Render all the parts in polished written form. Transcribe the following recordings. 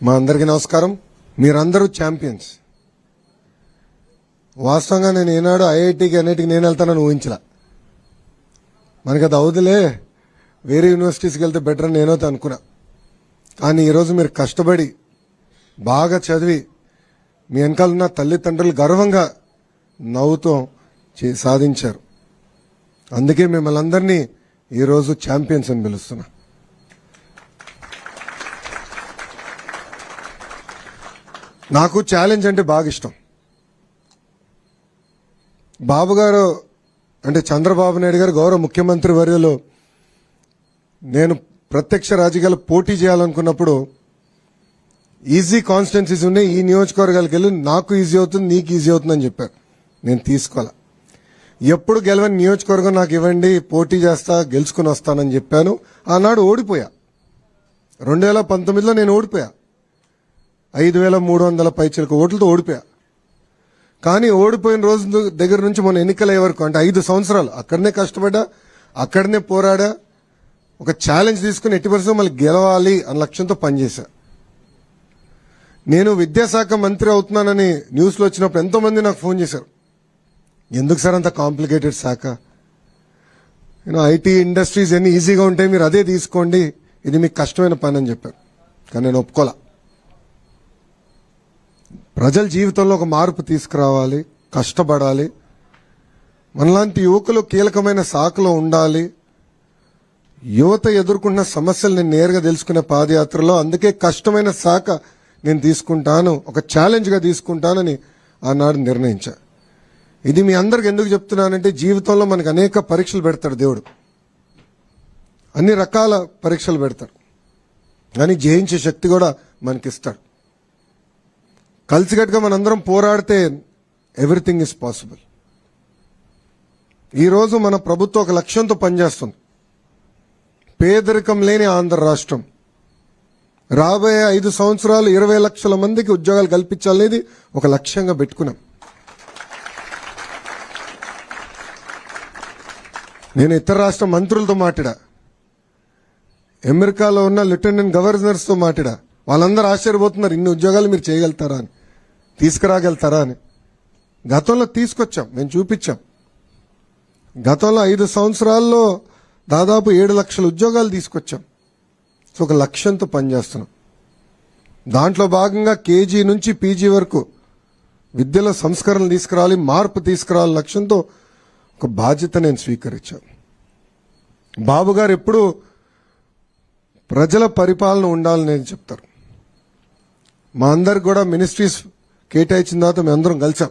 మా అందరికీ నమస్కారం. మీరందరూ ఛాంపియన్స్. వాస్తవంగా నేను ఏనాడు ఐఐటికి అన్నిటికి నేను వెళ్తానని ఊహించలా. మనకి అది అవుదులే, వేరే యూనివర్సిటీస్కి వెళ్తే బెటర్ అని నేనైతే అనుకున్నా. కానీ ఈరోజు మీరు కష్టపడి బాగా చదివి మీ వెనకాలన్న తల్లిదండ్రులు గర్వంగా నవ్వుతూ సాధించారు. అందుకే మిమ్మల్ని అందరినీ ఈరోజు ఛాంపియన్స్ అని పిలుస్తున్నా. నాకు ఛాలెంజ్ అంటే బాగా ఇష్టం. బాబు గారు అంటే చంద్రబాబు నాయుడు గారు గౌరవ ముఖ్యమంత్రి వర్యులు నేను ప్రత్యక్ష రాజకీయాలు పోటీ చేయాలనుకున్నప్పుడు ఈజీ కాన్స్టిట్యున్సీస్ ఉన్నాయి, ఈ నియోజకవర్గాలకు వెళ్ళి నాకు ఈజీ అవుతుంది, నీకు ఈజీ అవుతుందని చెప్పారు. నేను తీసుకోవాలా. ఎప్పుడు గెలవని నియోజకవర్గం నాకు ఇవ్వండి, పోటీ చేస్తా, గెలుచుకుని వస్తానని చెప్పాను. ఆనాడు ఓడిపోయా. 2019లో నేను ఓడిపోయా. 5,300 పైచిలకు ఓట్లతో ఓడిపోయా. కానీ ఓడిపోయిన రోజు దగ్గర నుంచి మొన్న ఎన్నికలయ్యే వరకు అంటే 5 సంవత్సరాలు అక్కడనే కష్టపడ్డా, అక్కడనే పోరాడా, ఒక ఛాలెంజ్ తీసుకుని 80% మళ్ళీ గెలవాలి అన్న లక్ష్యంతో పనిచేశా. నేను విద్యాశాఖ మంత్రి అవుతున్నానని న్యూస్లో వచ్చినప్పుడు ఎంతో మంది నాకు ఫోన్ చేశారు. ఎందుకు సార్ అంత కాంప్లికేటెడ్ శాఖ, ఐటీ ఇండస్ట్రీస్ ఎన్ని ఈజీగా ఉంటాయి, మీరు అదే తీసుకోండి, ఇది మీకు కష్టమైన పని అని చెప్పారు. కానీ నేను ఒప్పుకోలా. ప్రజల జీవితంలో ఒక మార్పు తీసుకురావాలి, కష్టపడాలి, మనలాంటి యువకులు కీలకమైన శాఖలో ఉండాలి, యువత ఎదుర్కొన్న సమస్యలు నేను నేరుగా తెలుసుకునే పాదయాత్రలో. అందుకే కష్టమైన శాఖ నేను తీసుకుంటాను, ఒక ఛాలెంజ్గా తీసుకుంటానని ఆనాడు నిర్ణయించా. ఇది మీ అందరికి ఎందుకు చెప్తున్నానంటే జీవితంలో మనకు అనేక పరీక్షలు పెడతాడు దేవుడు, అన్ని రకాల పరీక్షలు పెడతాడు, కానీ జయించే శక్తి కూడా మనకిస్తాడు. కలిసికట్టుగా మనందరం పోరాడితే ఎవ్రీథింగ్ ఇస్ పాసిబుల్. ఈరోజు మన ప్రభుత్వం ఒక లక్ష్యంతో పనిచేస్తుంది. పేదరికం లేని ఆంధ్ర రాష్ట్రం, రాబోయే 5 సంవత్సరాలు 20 లక్షల మందికి ఉద్యోగాలు కల్పించాలనేది ఒక లక్ష్యంగా పెట్టుకున్నాం. నేను ఇతర రాష్ట్ర మంత్రులతో మాట్లాడా, అమెరికాలో ఉన్న లెఫ్టినెంట్ గవర్నర్స్తో మాట్లాడా. వాళ్ళందరూ ఆశ్చర్యపోతున్నారు, ఇన్ని ఉద్యోగాలు మీరు చేయగలుగుతారా అని, తీసుకురాగలుగుతారా అని. గతంలో తీసుకొచ్చాం, మేము చూపించాం. గతంలో 5 సంవత్సరాల్లో దాదాపు 7 లక్షల ఉద్యోగాలు తీసుకొచ్చాం. సో ఒక లక్ష్యంతో పనిచేస్తున్నాం. దాంట్లో భాగంగా కేజీ నుంచి పీజీ వరకు విద్యలో సంస్కరణలు తీసుకురావాలి, మార్పు తీసుకురావాలి లక్ష్యంతో ఒక బాధ్యత నేను స్వీకరించాను. బాబు గారు ఎప్పుడు ప్రజల పరిపాలన ఉండాలని చెప్తారు. మా అందరికి కూడా మినిస్ట్రీస్ కేటాయించిన తర్వాత మేము అందరం కలిసాం.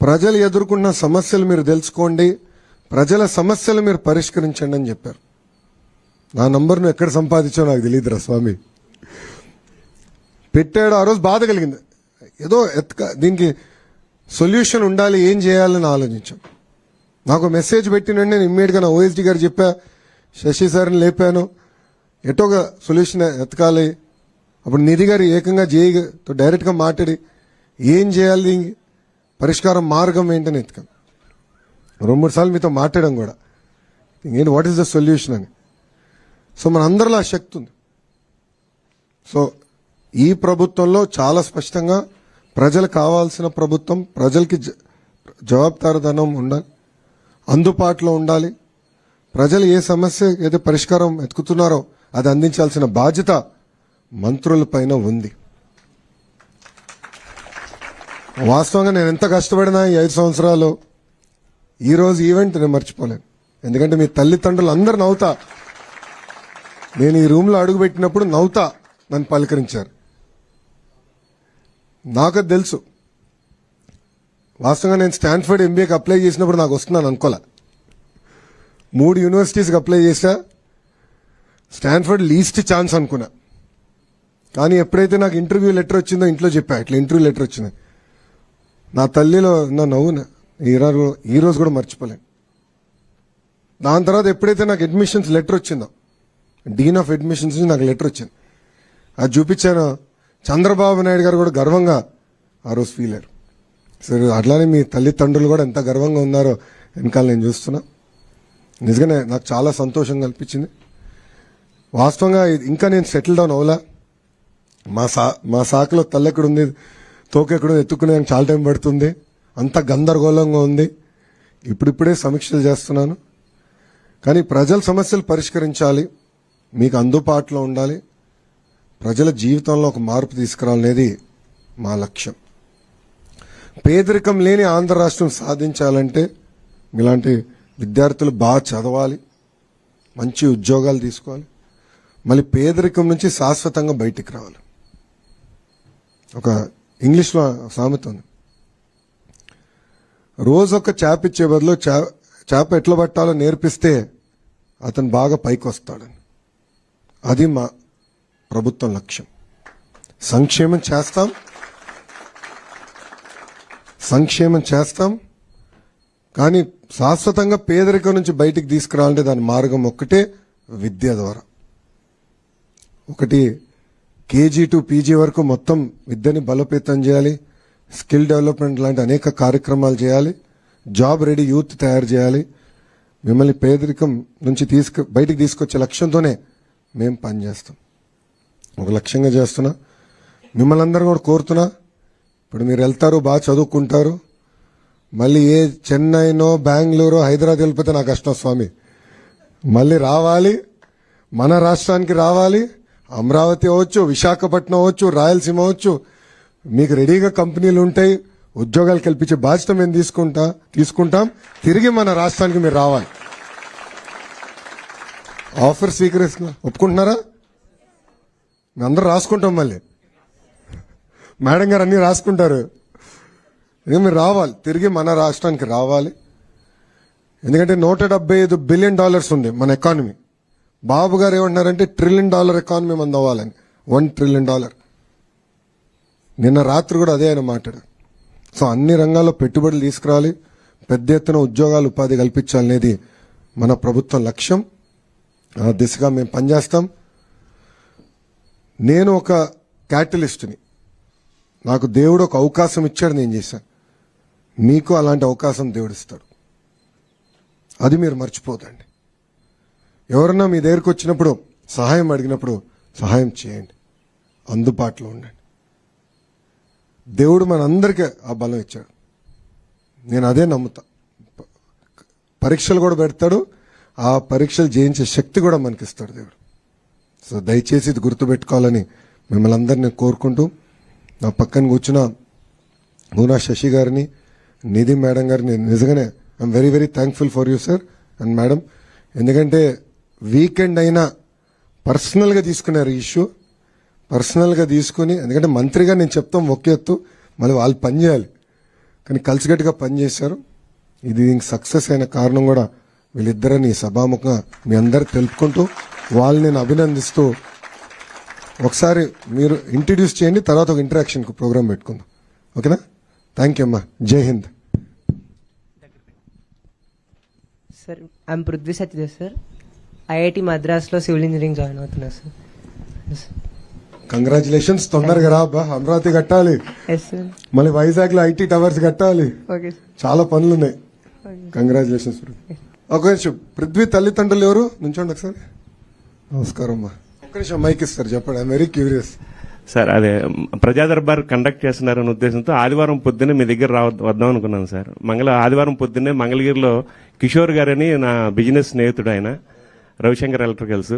ప్రజలు ఎదుర్కొన్న సమస్యలు మీరు తెలుసుకోండి, ప్రజల సమస్యలు మీరు పరిష్కరించండి అని చెప్పారు. నా నంబర్ను ఎక్కడ సంపాదించావు నాకు తెలియదురా స్వామి. పెట్టాడు, ఆ రోజు బాధ కలిగింది. ఏదో దీనికి సొల్యూషన్ ఉండాలి, ఏం చేయాలని ఆలోచించాం. నాకు మెసేజ్ పెట్టినండి, నేను ఇమ్మీడియట్గా నా ఓఎస్డీ గారు చెప్పా, శశి సార్ని లేపాను, ఎటోగా సొల్యూషన్ ఎతకాలి. అప్పుడు నిధి గారు ఏకంగా జేఈతో డైరెక్ట్గా మాట్లాడి ఏం చేయాలి, పరిష్కారం మార్గం ఏంటని ఎత్తుకాం. 2-3 సార్లు మీతో మాట్లాడడం కూడా, ఏంటి వాట్ ఈస్ ద సొల్యూషన్ అని. సో మన అందరిలో ఆ శక్తి ఉంది. సో ఈ ప్రభుత్వంలో చాలా స్పష్టంగా ప్రజలకు కావాల్సిన ప్రభుత్వం, ప్రజలకి జవాబుదారీతనం ఉండాలి, అందుబాటులో ఉండాలి. ప్రజలు ఏ సమస్య ఏదో పరిష్కారం ఎత్తుకుతున్నారో అది అందించాల్సిన బాధ్యత మంత్రుల పైన ఉంది. వాస్తవంగా నేను ఎంత కష్టపడినా ఈ 5 సంవత్సరాలు ఈరోజు ఈవెంట్ నేను మర్చిపోలేను. ఎందుకంటే మీ తల్లిదండ్రులు అందరు నవ్వుతా, నేను ఈ రూమ్లో అడుగుపెట్టినప్పుడు నవ్వుతా నన్ను పలకరించారు. నాకు తెలుసు, వాస్తవంగా నేను స్టాన్ఫర్డ్ ఎంబీఏకి అప్లై చేసినప్పుడు నాకు వస్తున్నాను అనుకోలే. 3 యూనివర్సిటీస్కి అప్లై చేశా, స్టాన్ఫర్డ్ లీస్ట్ ఛాన్స్ అనుకున్నా. కానీ ఎప్పుడైతే నాకు ఇంటర్వ్యూ లెటర్ వచ్చిందో ఇంట్లో చెప్పా, ఇట్లా ఇంటర్వ్యూ లెటర్ వచ్చింది. నా తల్లిలో నా నవ్వున ఈ రోజు కూడా మర్చిపోలేను. దాని తర్వాత ఎప్పుడైతే నాకు అడ్మిషన్స్ లెటర్ వచ్చిందో, డీన్ ఆఫ్ అడ్మిషన్స్ నుంచి నాకు లెటర్ వచ్చింది, అది చూపించాను. చంద్రబాబు నాయుడు గారు కూడా గర్వంగా ఆ రోజు ఫీల్ అయ్యారు. సరే అట్లానే మీ తల్లిదండ్రులు కూడా ఎంత గర్వంగా ఉన్నారో వెనకాల నేను చూస్తున్నా. నిజంగానే నాకు చాలా సంతోషం కల్పించింది. వాస్తవంగా ఇంకా నేను సెటిల్ డౌన్ అవ్వలా. మా శాఖలో తల్లెక్కడుంది, తోకెక్కడుంది ఎత్తుకునేదానికి చాలా టైం పడుతుంది. అంత గందరగోళంగా ఉంది. ఇప్పుడిప్పుడే సమీక్షలు చేస్తున్నాను. కానీ ప్రజల సమస్యలు పరిష్కరించాలి, మీకు అందుబాటులో ఉండాలి, ప్రజల జీవితంలో ఒక మార్పు తీసుకురావాలనేది మా లక్ష్యం. పేదరికం లేని ఆంధ్ర రాష్ట్రం సాధించాలంటే ఇలాంటి విద్యార్థులు బాగా చదవాలి, మంచి ఉద్యోగాలు తీసుకోవాలి, మళ్ళీ పేదరికం నుంచి శాశ్వతంగా బయటికి రావాలి. ఒక ఇంగ్లీష్లో సామెత ఉంది, రోజు ఒక చేప ఇచ్చే బదులు చేప ఎట్లా పట్టాలో నేర్పిస్తే అతను బాగా పైకి వస్తాడని. అది మా ప్రభుత్వం లక్ష్యం. సంక్షేమం చేస్తాం కానీ శాశ్వతంగా పేదరికం నుంచి బయటికి తీసుకురావాలంటే దాని మార్గం ఒక్కటే, విద్య ద్వారా. ఒకటి కేజీ టు పీజీ వరకు మొత్తం విద్యని బలోపేతం చేయాలి, స్కిల్ డెవలప్మెంట్ లాంటి అనేక కార్యక్రమాలు చేయాలి, జాబ్ రెడీ యూత్ తయారు చేయాలి. మిమ్మల్ని పేదరికం నుంచి బయటికి తీసుకొచ్చే లక్ష్యంతోనే మేము పనిచేస్తాం. ఒక లక్ష్యంగా చేస్తున్నా. మిమ్మల్ని అందరూ కూడా కోరుతున్నా, ఇప్పుడు మీరు వెళ్తారు, బాగా చదువుకుంటారు, మళ్ళీ ఏ చెన్నైనో బెంగళూరు హైదరాబాద్ వెళ్ళిపోతే నాకు కష్టం స్వామి. మళ్ళీ రావాలి, మన రాష్ట్రానికి రావాలి. అమరావతి అవ్వచ్చు, విశాఖపట్నం అవ్వచ్చు, రాయలసీమ అవ్వచ్చు, మీకు రెడీగా కంపెనీలు ఉంటాయి, ఉద్యోగాలు కల్పించే బాధ్యత మేము తీసుకుంటాం. తిరిగి మన రాష్ట్రానికి మీరు రావాలి. ఆఫర్ స్వీకరిస్తున్నా, ఒప్పుకుంటున్నారా? మేము అందరూ రాసుకుంటాం, మళ్ళీ మేడం గారు అన్ని రాసుకుంటారు. ఇక మీరు రావాలి, తిరిగి మన రాష్ట్రానికి రావాలి. ఎందుకంటే $175 బిలియన్ ఉంది మన ఎకానమీ. బాబు గారు ఏమంటున్నారంటే $1 ట్రిలియన్ ఎకానమీ మంది అవ్వాలని. $1 ట్రిలియన్. నిన్న రాత్రి కూడా అదే ఆయన మాట్లాడారు. సో అన్ని రంగాల్లో పెట్టుబడులు తీసుకురావాలి, పెద్ద ఎత్తున ఉద్యోగాలు ఉపాధి కల్పించాలనేది మన ప్రభుత్వం లక్ష్యం. ఆ దిశగా మేము పనిచేస్తాం. నేను ఒక క్యాటలిస్ట్ని, నాకు దేవుడు ఒక అవకాశం ఇచ్చాడు, నేను చేశాను. మీకు అలాంటి అవకాశం దేవుడు ఇస్తాడు, అది మీరు మర్చిపోదండి. ఎవరన్నా మీ దగ్గరకు వచ్చినప్పుడు సహాయం అడిగినప్పుడు సహాయం చేయండి, అందుబాటులో ఉండండి. దేవుడు మనందరికీ ఆ బలం ఇచ్చాడు, నేను అదే నమ్ముతా. పరీక్షలు కూడా పెడతాడు, ఆ పరీక్షలు జయించే శక్తి కూడా మనకిస్తాడు దేవుడు. సో దయచేసి ఇది గుర్తుపెట్టుకోవాలని మిమ్మల్ని అందరినీ కోరుకుంటూ, నా పక్కన కూర్చున్న మూనా శశి గారిని, నిధి మేడం గారిని నిజంగానే I'm very very thankful for you sir and madam. ఎందుకంటే వీకెండ్ అయినా పర్సనల్గా తీసుకున్నారు ఈ ఇష్యూ, పర్సనల్గా తీసుకుని, ఎందుకంటే మంత్రిగా నేను చెప్తాం ఒకే ఎత్తు, మళ్ళీ వాళ్ళు పని చేయాలి, కానీ కలిసికట్టుగా పనిచేశారు. ఇది దీనికి సక్సెస్ అయిన కారణం కూడా వీళ్ళిద్దరని సభాముఖంగా మీ అందరికి తెలుపుకుంటూ, వాళ్ళని నేను అభినందిస్తూ, ఒకసారి మీరు ఇంట్రడ్యూస్ చేయండి, తర్వాత ఒక ఇంటరాక్షన్ ప్రోగ్రామ్ పెట్టుకుందాం. ఓకేనా? థ్యాంక్ యూ అమ్మా. Jai Hind. Sir I'm Prithvi Satyadev sir. IIT మద్రాస్లో సివిల్ ఇంజనీరింగ్ జాయిన్ అవుతున్నా సార్. కంగ్రాచులేషన్స్. తొందరగా రా అబ్బా, అమరావతి కట్టాలి, మళ్ళీ వైజాగ్ లో ఐటీ టవర్స్ కట్టాలి, చాలా పనులు ఉన్నాయి. కంగ్రాచులేషన్స్. ఒక నిమిషం, పృథ్వీ తల్లిదండ్రులు ఎవరు? నుంచోండి ఒకసారి. నమస్కారం అమ్మా. ఒక్క నిమిషం మైక్ ఇస్తారు, చెప్పండి. I'm very curious. సార్, అదే ప్రజా దర్బార్ కండక్ట్ చేస్తున్నారనే ఉద్దేశంతో ఆదివారం పొద్దున్నే మీ దగ్గర వద్దాం అనుకున్నాను సార్. ఆదివారం పొద్దున్నే మంగళగిరిలో కిషోర్ గారని నా బిజినెస్ స్నేహితుడు, ఆయన రవిశంకర్ ఎలక్ట్రికల్స్,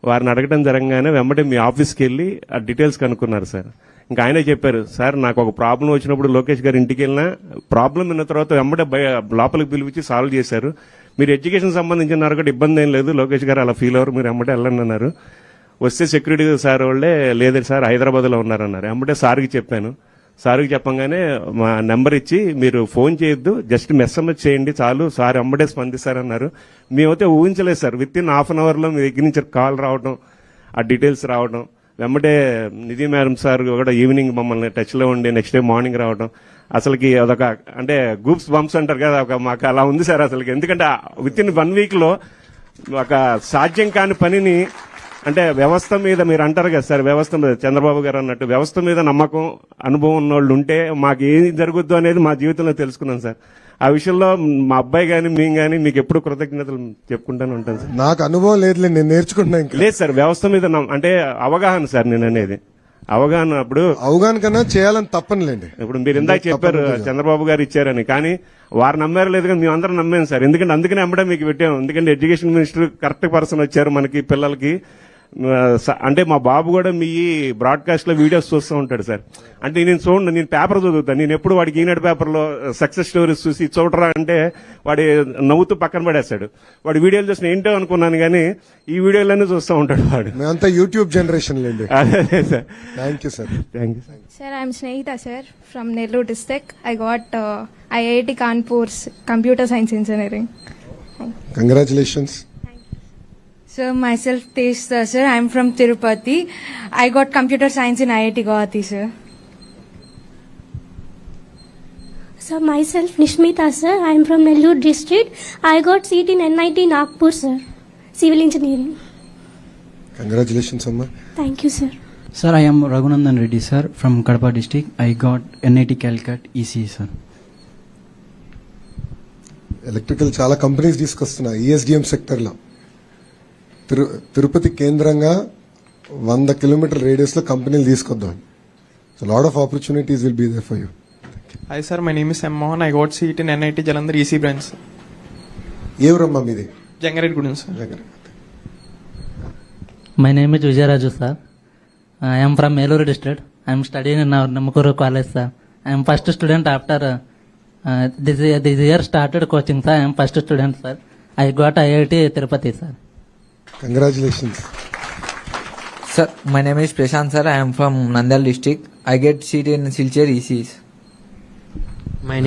వారిని అడగడం జరగగానే వెంబడే మీ ఆఫీస్కి వెళ్ళి ఆ డీటెయిల్స్ కనుక్కున్నారు సార్. ఇంకా ఆయనే చెప్పారు, సార్ నాకు ఒక ప్రాబ్లం వచ్చినప్పుడు లోకేష్ గారు ఇంటికి వెళ్ళినా ప్రాబ్లం విన్న తర్వాత వెంబడే లోపలికి పిలిపించి సాల్వ్ చేశారు. మీరు ఎడ్యుకేషన్ సంబంధించిన కూడా ఇబ్బంది ఏం లేదు, లోకేష్ గారు అలా ఫీల్ అవ్వరు, మీరు వెంబడే వెళ్ళండి అన్నారు. వస్తే సెక్యూరిటీ సార్ వాళ్ళే లేదు సార్ హైదరాబాద్లో ఉన్నారన్నారు. వెంబడే సార్కి చెప్పాను. సార్కి చెప్పంగానే మా నెంబర్ ఇచ్చి మీరు ఫోన్ చేయొద్దు, జస్ట్ మెస్ఎంఎస్ చేయండి చాలు, సార్ వెంబడే స్పందిస్తారన్నారు. మేమైతే ఊహించలేదు sir, with in half an అవర్లో మీ దగ్గర నుంచి కాల్ రావడం, ఆ డీటెయిల్స్ రావడం, వెంబడే నిధి మేడం సార్ కూడా ఈవినింగ్ మమ్మల్ని టచ్లో ఉండి నెక్స్ట్ డే మార్నింగ్ రావడం, అసలుకి అదొక అంటే గూప్స్ బంప్స్ అంటారు కదా, మాకు అలా ఉంది సార్ అసలుకి. ఎందుకంటే విత్ ఇన్ 1 వీక్లో ఒక సాధ్యం కాని పనిని, అంటే వ్యవస్థ మీద మీరు అంటారు కదా సార్, వ్యవస్థ మీద చంద్రబాబు గారు అన్నట్టు వ్యవస్థ మీద నమ్మకం, అనుభవం ఉన్న వాళ్ళు ఉంటే మాకు ఏం జరుగుద్దో అనేది మా జీవితంలో తెలుసుకున్నాం సార్. ఆ విషయంలో మా అబ్బాయి కానీ మేము కానీ మీకు ఎప్పుడు కృతజ్ఞతలు చెప్పుకుంటానే ఉంటాను సార్. నాకు అనుభవం లేదులే, నేను నేర్చుకుంటున్నా ఇంకా. లేదు సార్, వ్యవస్థ మీద అంటే అవగాహన సార్ నేను అనేది. అవగాహన అప్పుడు అవగాహన కన్నా చేయాలని తప్పనులేండి. ఇప్పుడు మీరు ఇందాక చెప్పారు చంద్రబాబు గారు ఇచ్చారని, కానీ వారు నమ్మారు లేదు కానీ మేము అందరం నమ్మాం సార్. ఎందుకంటే అందుకనే అమ్మడే మీకు పెట్టాము. ఎందుకంటే ఎడ్యుకేషన్ మినిస్టర్ కరెక్ట్ పర్సన్ వచ్చారు మనకి పిల్లలకి. అంటే మా బాబు కూడా మీ బ్రాడ్కాస్ట్ లో వీడియోస్ చూస్తూ ఉంటాడు సార్. అంటే నేను చూడండి, నేను పేపర్ చదువుతాను. నేను ఎప్పుడు వాడికి ఈనాడు పేపర్ లో సక్సెస్ స్టోరీస్ చూసి చూడరా అంటే వాడి నవ్వుతూ పక్కన పడేస్తాడు. వాడి వీడియోలు చూసిన ఏంటో అనుకున్నాను, కానీ ఈ వీడియోలన్నీ చూస్తూ ఉంటాడు వాడు. మేమంతా యూట్యూబ్ జనరేషన్ లేండి. అదే sir. Thank you sir. Thank you. Sir, I'm Snehita, sir, from Nellore district. I got IIT Kanpur's Computer Science Engineering. Congratulations. Sir, myself Tej sir. I'm from Tirupati. I got computer science in IIT Guwahati, sir. Sir, myself Nishmita, sir. I am from Nellore district. I got seat in NIT Nagpur, sir. Civil engineering. Congratulations అమ్మా. Thank you, sir. Sir, I am Raghunandan Reddy, sir, from Kadapa district. I got NIT Calicut ECE, sir. Electrical చాలా companies తీసుకొస్తున్నాయి ESDM sector లో. తిరుపతి కేంద్రంగా 100 kilometre radius లో కంపెనీలు తీసుకొద్దాం. So lot of opportunities will be there for you. Hi sir, my name is M. Mohan. I got seat in NIT Jalandhar EC branch. ఏ ఊరమ్మా మీది? Jangaredgudem, sir. My name is Vijay Raju, sir. I am from Nellore district. I am studying in our Namakuru college, sir. I am first student after this year started coaching, sir. I am first student, sir. I got IIT Tirupati, sir. Congratulations. Sir, my name is Prashant, sir. I am from Nandal district. I get seat in Silchar ECs. My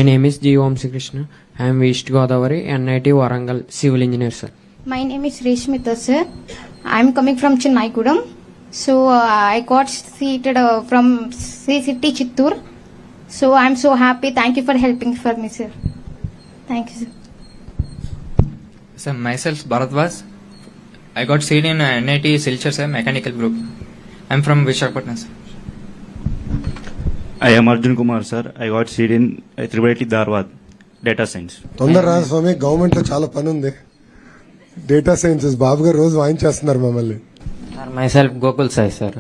name is G. Vamsi Krishna. I am East Godavari, NIT Warangal, civil engineer, sir. My name is Reshmita, sir. I am coming from Chennai. So I got seated from C-City Chittoor. So I am so happy. Thank you for helping for me, sir. Thank you, sir. Sir, myself Bharatwaj. I got seat in NIT Silchar, sir, mechanical group. I am from Visakhapatnam, sir. I am Arjun Kumar, sir. I got seat in IIT Dharwad, data science. తొందర రా స్వామి, government లో చాలా పని ఉంది. Data sciences బాబు గారు రోజు వాయించేస్తున్నారు మమ్మల్ని. Sir, myself Gokul Sai, sir.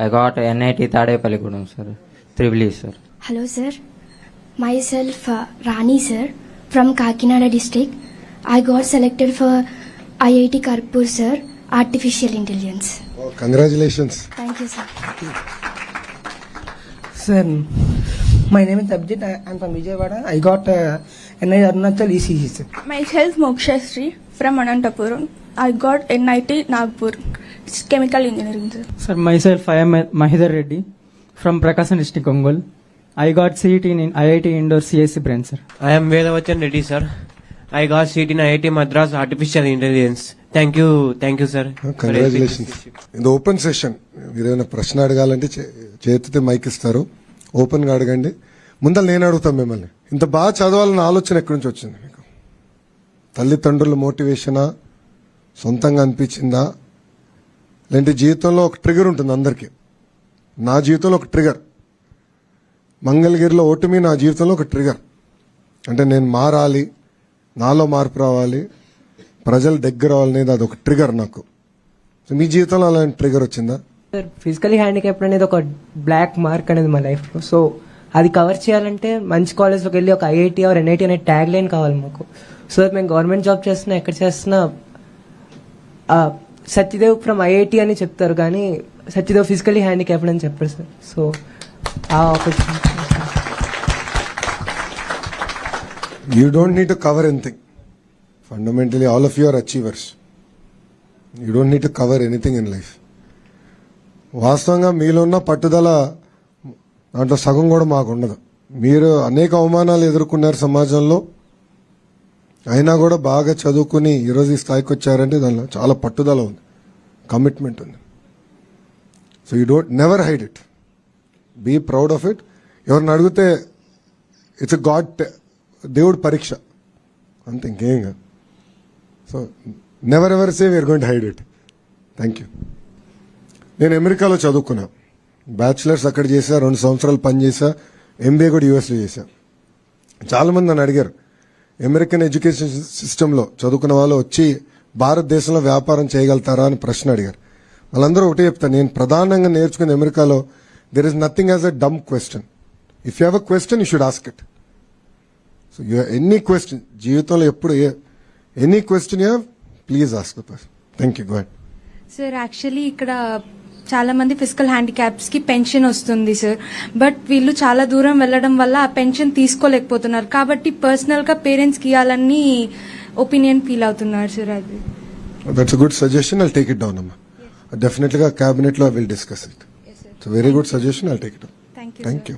I got NIT Tadepalligudem, sir. Tribli, sir. Hello, sir. Myself Rani, sir, from Kakinada district. I got selected for IIT Kanpur, sir, Artificial Intelligence. Congratulations. Thank you, sir. Sir, my name is Abhijit. I am from Vijayawada. I got NIT Arunachal ECE, sir. Myself Moksha Sri from Anantapuram. I got NIT Nagpur. It's chemical engineering, sir. Sir, myself I am Mahidhar Reddy from Prakasam district, Ongole. I got seat in IIT Indore CSC branch, sir. I am Vedavachan Reddy, sir. I got seat in IIT Madras Artificial Intelligence. Thank you, sir. Congratulations. ఇది open session. మీరు ఏమైనా ప్రశ్న అడగాలంటే చేతితే mic ఇస్తారు, open గా అడగండి. ముందర నేను అడుగుతాను మిమ్మల్ని, ఇంత బాగా చదవాలన్న ఆలోచన ఎక్కడి నుంచి వచ్చింది మీకు? తల్లిదండ్రుల మోటివేషనా, సొంతంగా అనిపించిందా, లేదంటే జీవితంలో ఒక ట్రిగర్ ఉంటుంది అందరికీ. నా జీవితంలో ఒక ట్రిగర్, మంగళగిరిలో ఓటమి నా జీవితంలో ఒక ట్రిగర్. అంటే నేను మారాలి, నాలో మార్పు రావాలి, ప్రజల దగ్గర రావాలనేది అదొక ట్రిగర్ నాకు. సో మీ జీవితంలో అలాంటి ట్రిగర్ వచ్చిందా? సార్, ఫిజికలీ హ్యాండిక్యాప్డ్ అనేది ఒక బ్లాక్ మార్క్ అనేది మా లైఫ్లో. సో అది కవర్ చేయాలంటే మంచి కాలేజ్లోకి వెళ్ళి ఒక ఐఐటి ఆర్ ఎన్ఐటి అనే ట్యాగ్ లైన్ కావాలి మాకు. సో మేము గవర్నమెంట్ జాబ్ చేస్తున్నా, ఎక్కడ చేస్తున్నా సత్యదేవ్ ఫ్రమ్ ఐఐటి అని చెప్తారు, కానీ సత్యదేవ్ ఫిజికలీ హ్యాండిక్యాప్డ్ అని చెప్పారు సార్. సో ఆ opportunity. You don't need to cover anything. Fundamentally, all of you are achievers. You don't need to cover anything in life. వాస్తవంగా మీలో ఉన్న పట్టుదల దాంట్లో సగం కూడా మాకు ఉండదు. మీరు అనేక అవమానాలు ఎదుర్కొన్నారు సమాజంలో, అయినా కూడా బాగా చదువుకుని ఈరోజు ఈ స్థాయికి వచ్చారంటే దానిలో చాలా పట్టుదల ఉంది, కమిట్మెంట్ ఉంది. So you don't never hide it, be proud of it. ఎవరిని అడిగితే ఇట్స్ ఎ గాడ్, దేవుడు పరీక్ష అంతే, ఇంకేం కాదు. So never ever say we're going to hide it. Thank you. నేను అమెరికాలో చదువుకున్నా, బ్యాచిలర్స్ అక్కడ చేశా, 2 సంవత్సరాలు పనిచేసా, ఎంబీఏ కూడా యూఎస్లో చేశా. చాలా మంది నన్ను అడిగారు, అమెరికన్ ఎడ్యుకేషన్ సిస్టంలో చదువుకున్న వాళ్ళు వచ్చి భారతదేశంలో వ్యాపారం చేయగలుగుతారా అని ప్రశ్న అడిగారు. వాళ్ళందరూ ఒకటే చెప్తాను, నేను ప్రధానంగా నేర్చుకున్న అమెరికాలో there is nothing as a dumb question. If you have a question you should ask it. So you any question జీవితంలో ఎప్పుడు any question you have please ask the person. Thank you. Go ahead. Sir actually ఇక్కడ చాలా మంది physical handicaps కి pension వస్తుంది sir. But వీళ్ళు చాలా దూరం వెళ్ళడం వల్ల ఆ పెన్షన్ తీసుకోలేకపోతున్నారు. కాబట్టి పర్సనల్ గా పేరెంట్స్ కి ఇవ్వాలని ఒపీనియన్ ఫీల్ అవుతున్నారు సార్. అది that's a good suggestion. I'll take it down అమ్మా. డెఫినెట్గా క్యాబినెట్ లో will discuss it. It's very good suggestion. I'll take it down. Thank you.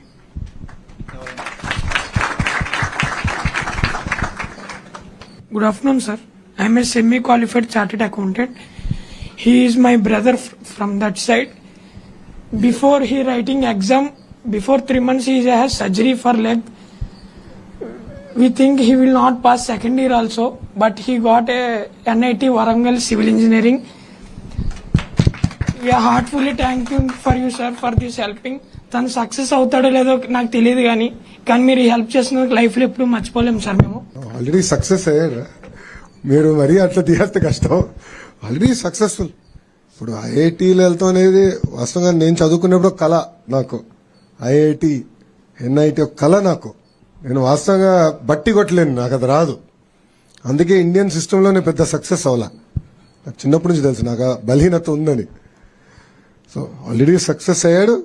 Good afternoon, sir. I am a semi-qualified chartered accountant. He is my brother from that side. Before he writing exam, before 3 months he has surgery for leg. We think he will not pass second year also, but he got a NIT Warangal Civil Engineering. We are heartfully thanking for you, sir, for this helping. తను success అవుతాడో లేదో నాకు తెలియదు, కానీ మీరు help చేసినందుకు life లో ఎప్పుడు మర్చిపోలేము సార్. మేము ఆల్రెడీ సక్సెస్ అయ్యారు, మీరు మరీ అట్లా తీస్తే కష్టం. Already successful. ఇప్పుడు ఐఐటీలో వెళ్తాం అనేది వాస్తవంగా నేను చదువుకున్నప్పుడు ఒక కళ నాకు. ఐఐటి ఎన్ఐటి ఒక కళ నాకు. నేను వాస్తవంగా బట్టి కొట్టలేను, నాకు అది రాదు. అందుకే ఇండియన్ సిస్టంలోనే పెద్ద సక్సెస్ అవ్వాల. నాకు చిన్నప్పటి నుంచి తెలుసు నాకు బలహీనత ఉందని. సో ఆల్రెడీ సక్సెస్ అయ్యాడు,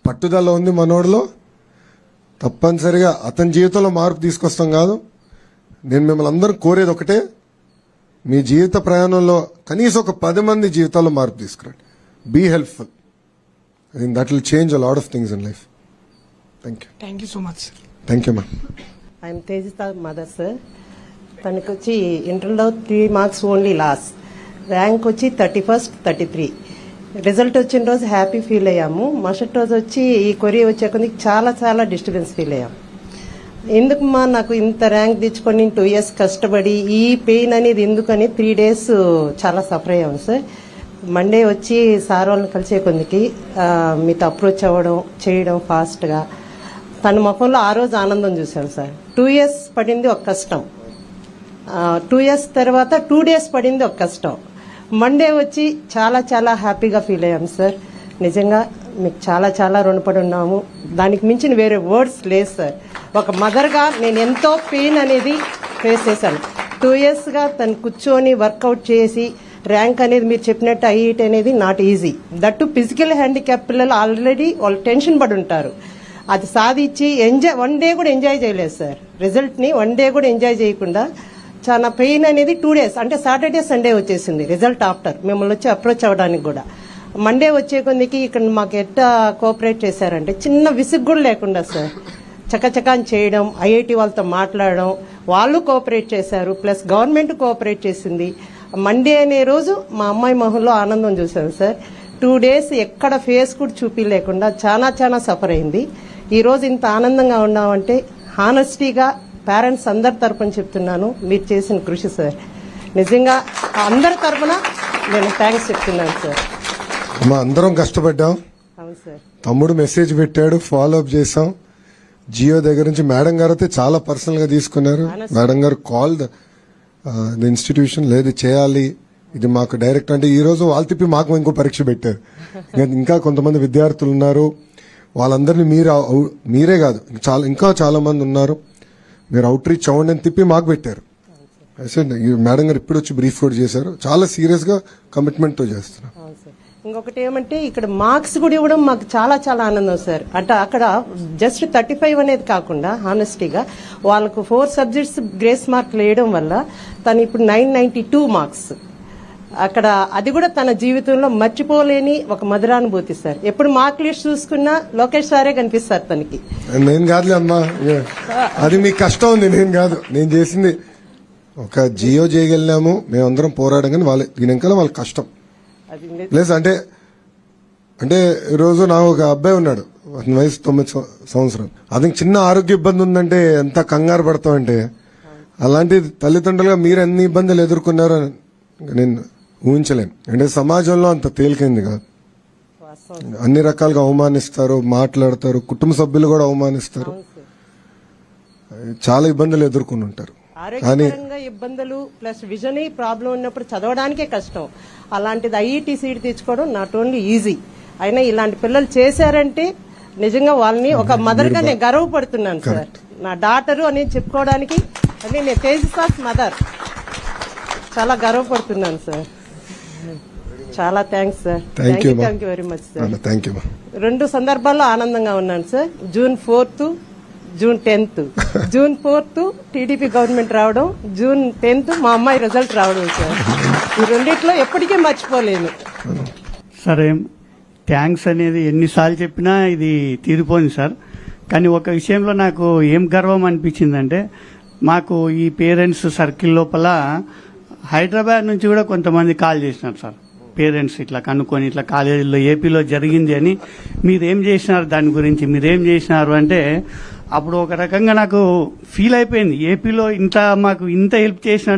పట్టుదల ఉంది మనోడిలో. తప్పనిసరిగా అతని జీవితంలో మార్పు తీసుకొస్తాం కాదు. నేను మిమ్మల్ని అందరూ కోరేది ఒకటే, మీ జీవిత ప్రయాణంలో కనీసం ఒక 10 మంది జీవితాల్లో మార్పు తీసుకురండి. Be helpful. I think that will change a lot of things in life. Thank you. Thank you so much sir. Thank you ma'am. I'm Tejitha mother sir. తనకు వచ్చి ఇంటర్లో 3 మార్క్స్ ఓన్లీ లాస్. ర్యాంక్ వచ్చి 31st 33. రిజల్ట్ వచ్చిన రోజు happy feel అయ్యాము. మరుసటి రోజు వచ్చి ఈ కొరియా వచ్చే కొద్ది చాలా చాలా డిస్టర్బెన్స్ ఫీల్ అయ్యాము. ఎందుకమ్మా నాకు ఇంత ర్యాంక్ తెచ్చుకొని 2 years కష్టపడి ఈ పెయిన్ అనేది ఎందుకని 3 days చాలా సఫర్ అయ్యాము సార్. మండే వచ్చి సార్ వాళ్ళని కలిసే కొద్దికి మీతో అప్రోచ్ అవ్వడం చేయడం ఫాస్ట్గా తన ముఖంలో ఆ రోజు ఆనందం చూశాను సార్. 2 years పడింది ఒక కష్టం, 2 years తర్వాత 2 days పడింది ఒక కష్టం. మండే వచ్చి చాలా చాలా హ్యాపీగా ఫీల్ అయ్యాము సార్. నిజంగా మీకు చాలా చాలా రుణపడి ఉన్నాము. దానికి మించిన వేరే వర్డ్స్ లేదు సార్. ఒక మదర్గా నేను ఎంతో పెయిన్ అనేది ఫేస్ చేశాను. 2 yearsగా తను కూర్చొని వర్కౌట్ చేసి ర్యాంక్ అనేది మీరు చెప్పినట్టు ఐఐటి అనేది not easy. That physical handicap పిల్లలు ఆల్రెడీ వాళ్ళు టెన్షన్ పడి ఉంటారు. అది సాధించి ఎంజాయ్ 1 day కూడా ఎంజాయ్ చేయలేదు సార్. రిజల్ట్ని 1 day కూడా ఎంజాయ్ చేయకుండా చాలా పెయిన్ అనేది 2 days అంటే సాటర్డే సండే వచ్చేసింది రిజల్ట్ ఆఫ్టర్ మిమ్మల్ని వచ్చి అప్రోచ్ అవ్వడానికి కూడా. మండే వచ్చే కొద్దికి ఇక్కడ మాకు ఎట్లా కోఆపరేట్ చేశారంటే చిన్న విసుగు కూడా లేకుండా సార్ చకచకాన్ చేయడం, ఐఐటి వాళ్ళతో మాట్లాడడం, వాళ్ళు కోఆపరేట్ చేశారు. ప్లస్ గవర్నమెంట్ కోఆపరేట్ చేసింది. మండే అనే రోజు మా అమ్మాయి మొహంలో ఆనందం చూశాను సార్. 2 days ఎక్కడ ఫేస్ కూడా చూపించలేకుండా చాలా చాలా సఫర్ అయింది. ఈ రోజు ఇంత ఆనందంగా ఉన్నామంటే హానెస్టీగా పేరెంట్స్ అందరి తరపున చెప్తున్నాను, మీరు చేసిన కృషి సార్. నిజంగా అందరి తరపున నేను థ్యాంక్స్ చెప్తున్నాను సార్. అమ్మా అందరం కష్టపడ్డాం. అవును సార్. తమ్ముడు మెసేజ్ పెట్టాడు, ఫాలో అప్ చేసాం. జియో దగ్గర నుంచి మేడం గారు అయితే చాలా పర్సనల్ గా తీసుకున్నారు. మేడం గారు కాల్ ద ఇన్స్టిట్యూషన్ లేదు చేయాలి, ఇది మాకు డైరెక్ట్ అంటే ఈ రోజు వాళ్ళు తిప్పి మాకు ఇంకో పరీక్ష పెట్టారు. ఇంకా కొంతమంది విద్యార్థులు ఉన్నారు, వాళ్ళందరినీ మీరే కాదు ఇంకా చాలా మంది ఉన్నారు, మీరు అవుట్ రీచ్ అవ్వండి అని తిప్పి మాకు పెట్టారు. మేడం గారు ఇప్పుడు వచ్చి బ్రీఫ్ కూడా చేశారు. చాలా సీరియస్ గా కమిట్మెంట్ తో చేస్తున్నారు. ఇంకొకటి ఏమంటే ఇక్కడ మార్క్స్ కూడా ఇవ్వడం మాకు చాలా చాలా ఆనందం సార్. అంటే అక్కడ జస్ట్ 35 అనేది కాకుండా హానెస్టీగా వాళ్ళకు 4 subjects గ్రేస్ మార్కులు వేయడం వల్ల తను ఇప్పుడు 992 మార్క్స్. అక్కడ అది కూడా తన జీవితంలో మర్చిపోలేని ఒక మధురానుభూతి సార్. ఎప్పుడు మార్క్ లిస్ట్ చూసుకున్నా లోకేష్ సారే కనిపిస్తారు తనకి. నేను కాదులే అమ్మా, అది మీకు కష్టం ఉంది, నేను కాదు. నేను చేసింది ఒక జియో చేయగలిగినాము, మేమందరం పోరాడం, కానీ వాళ్ళ దీని వెనకాల వాళ్ళ కష్టం ప్లస్ అంటే ఈరోజు నాకు ఒక అబ్బాయి ఉన్నాడు, అతని వయసు 9 సంవత్సరాలు. అతనికి చిన్న ఆరోగ్య ఇబ్బంది ఉందంటే ఎంత కంగారు పడతామంటే, అలాంటి తల్లిదండ్రులుగా మీరు ఎన్ని ఇబ్బందులు ఎదుర్కొన్నారో నేను ఊహించలేను. అంటే సమాజంలో అంత తేలికైంది కాదు. అన్ని రకాలుగా అవమానిస్తారు, మాట్లాడతారు, కుటుంబ సభ్యులు కూడా అవమానిస్తారు. చాలా ఇబ్బందులు ఎదుర్కొని ఉంటారు. కానీ ఆరోగ్యపరంగా ఇబ్బందులు ప్లస్ విజన్ ప్రాబ్లం ఉన్నప్పుడు చదవడానికే కష్టం. అలాంటిది ఐఈటీ సీట్ తెచ్చుకోవడం నాట్ ఓన్లీ ఈజీ, అయినా ఇలాంటి పిల్లలు చేశారంటే నిజంగా వాళ్ళని ఒక మదర్ గా నేను గర్వపడుతున్నాను సార్. నా డాటరు అని చెప్పుకోవడానికి అని నేను తేజస్వాస్ మదర్ చాలా గర్వపడుతున్నాను సార్. చాలా thanks sir. Thank you very much sir. Thank you. 2 సందర్భాల్లో ఆనందంగా ఉన్నాను sir. June 4th, June 10th. June 4th TDP government రావడం, June 10th మా అమ్మాయి రిజల్ట్ రావడం సార్. ఈ రెండిట్లో ఎప్పటికీ మర్చిపోలేను. సరే, థ్యాంక్స్ అనేది ఎన్నిసార్లు చెప్పినా ఇది తీరిపోయింది సార్. కానీ ఒక విషయంలో నాకు ఏం గర్వం అనిపించిందంటే, మాకు ఈ పేరెంట్స్ సర్కిల్ లోపల హైదరాబాద్ నుంచి కూడా కొంతమంది కాల్ చేసినారు సార్. పేరెంట్స్ ఇట్లా కనుక్కొని ఇట్లా కాలేజీలో ఏపీలో జరిగింది అని, మీరేం చేసినారు దాని గురించి, మీరేం చేసినారు అంటే అప్పుడు ఒక రకంగా నాకు ఫీల్ అయిపోయింది. ఏపీలో మాకు ఇంత హెల్ప్ చేసిన